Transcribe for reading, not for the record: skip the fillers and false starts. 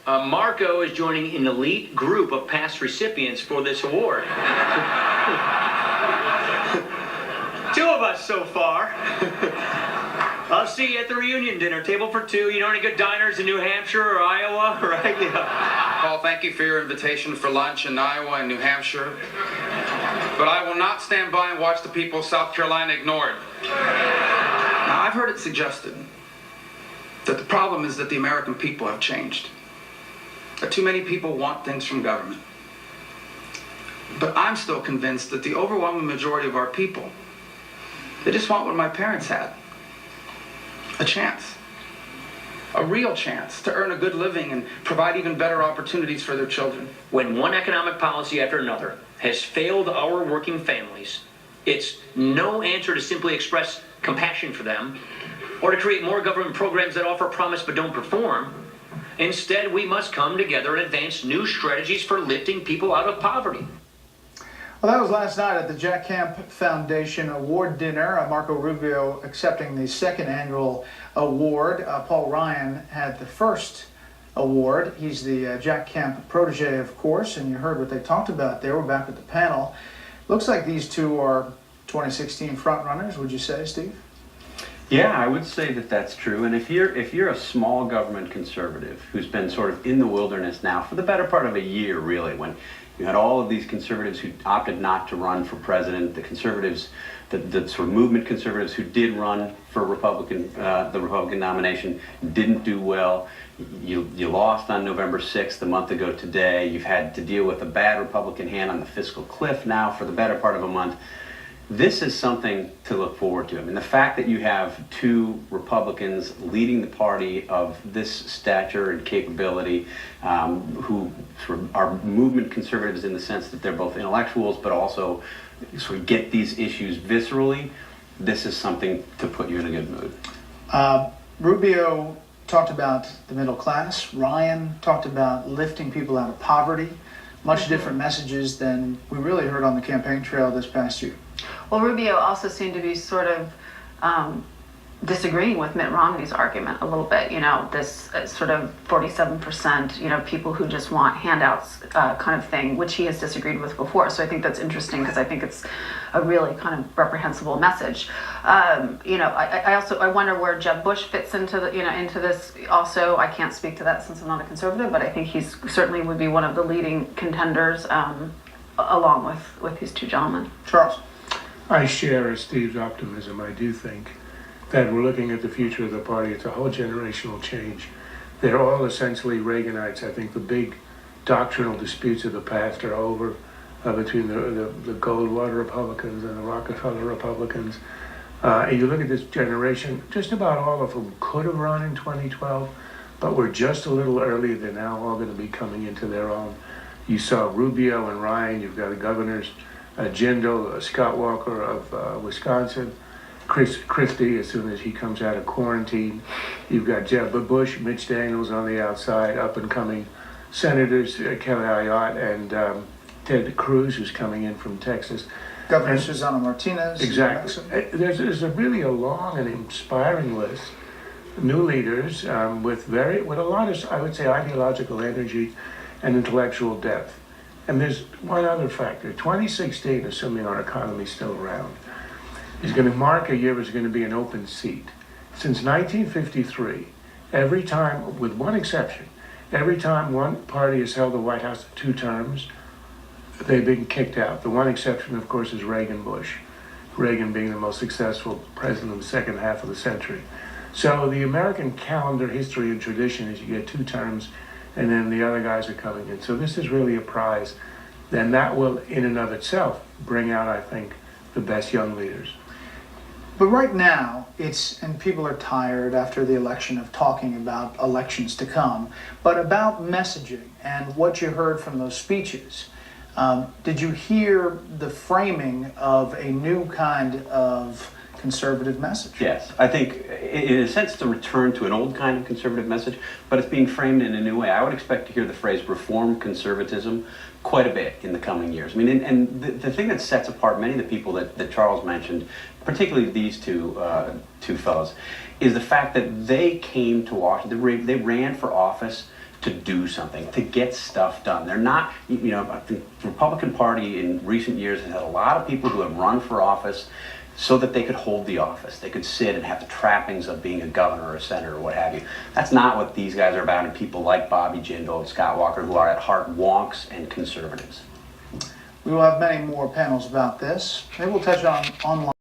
Marco is joining an elite group of past recipients for this award. Two of us so far. I'll see you at the reunion dinner, table for two. You know any good diners in New Hampshire or Iowa, right? Yeah. Paul, thank you for your invitation for lunch in Iowa and New Hampshire. But I will not stand by and watch the people of South Carolina ignored. Now, I've heard it suggested that the problem is that the American people have changed. That too many people want things from government. But I'm still convinced that the overwhelming majority of our people, they just want what my parents had. A chance. A real chance to earn a good living and provide even better opportunities for their children. When one economic policy after another has failed our working families, it's no answer to simply express compassion for them or to create more government programs that offer promise but don't perform. Instead, we must come together and advance new strategies for lifting people out of poverty. Well, that was last night at the Jack Kemp Foundation Award Dinner. Marco Rubio accepting the second annual award. Paul Ryan had the first award. He's the Jack Kemp protege, of course, and you heard what they talked about there. We're back with the panel. Looks like these two are 2016 frontrunners, would you say, Steve? Yeah, I would say that that's true. And if you're a small government conservative who's been sort of in the wilderness now for the better part of a year, really, when you had all of these conservatives who opted not to run for president, the conservatives, the sort of movement conservatives who did run for the Republican nomination didn't do well. You lost on November 6th, a month ago today. You've had to deal with a bad Republican hand on the fiscal cliff now for the better part of a month. This is something to look forward to. I mean, the fact that you have two Republicans leading the party of this stature and capability, who sort of are movement conservatives in the sense that they're both intellectuals, but also sort of get these issues viscerally, this is something to put you in a good mood. Rubio talked about the middle class. Ryan talked about lifting people out of poverty. Much different messages than we really heard on the campaign trail this past year. Well, Rubio also seemed to be sort of disagreeing with Mitt Romney's argument a little bit. You know, this sort of 47%, you know, people who just want handouts kind of thing, which he has disagreed with before. So I think that's interesting because I think it's a really kind of reprehensible message. You know, I wonder where Jeb Bush fits into the, into this. Also, I can't speak to that since I'm not a conservative, but I think he's certainly would be one of the leading contenders along with these two gentlemen. Charles. I share Steve's optimism. I do think that we're looking at the future of the party. It's a whole generational change. They're all essentially Reaganites. I think the big doctrinal disputes of the past are over between the Goldwater Republicans and the Rockefeller Republicans. And you look at this generation, just about all of them could have run in 2012, but we're just a little early. They're now all going to be coming into their own. You saw Rubio and Ryan. You've got the governors, Jindal, Scott Walker of Wisconsin, Chris Christie as soon as he comes out of quarantine. You've got Jeb Bush, Mitch Daniels on the outside, up and coming senators, Kelly Ayotte and Ted Cruz, who's coming in from Texas. Governor Susana Martinez. Exactly. There's really a long and inspiring list. New leaders with a lot of, I would say, ideological energy and intellectual depth. And there's one other factor. 2016, assuming our economy's still around, is going to mark a year where there's going to be an open seat. Since 1953, every time, with one exception, every time one party has held the White House 2 terms, they've been kicked out. The one exception, of course, is Reagan-Bush. Reagan being the most successful president of the second half of the century. So the American calendar, history, and tradition is you get 2 terms, and then the other guys are coming in. So this is really a prize. Then that will, in and of itself, bring out, I think, the best young leaders. But right now, and people are tired after the election of talking about elections to come, but about messaging and what you heard from those speeches. Did you hear the framing of a new kind of conservative message? Yes, I think in a sense it's a return to an old kind of conservative message, but it's being framed in a new way. I would expect to hear the phrase reform conservatism quite a bit in the coming years. I mean, and the thing that sets apart many of the people that Charles mentioned, particularly these two fellows, is the fact that they came to Washington, they ran for office to do something, to get stuff done. They're not, you know, I think the Republican Party in recent years has had a lot of people who have run for office so that they could hold the office. They could sit and have the trappings of being a governor or a senator or what have you. That's not what these guys are about, and people like Bobby Jindal and Scott Walker, who are at heart wonks and conservatives. We will have many more panels about this. Maybe we'll touch on online.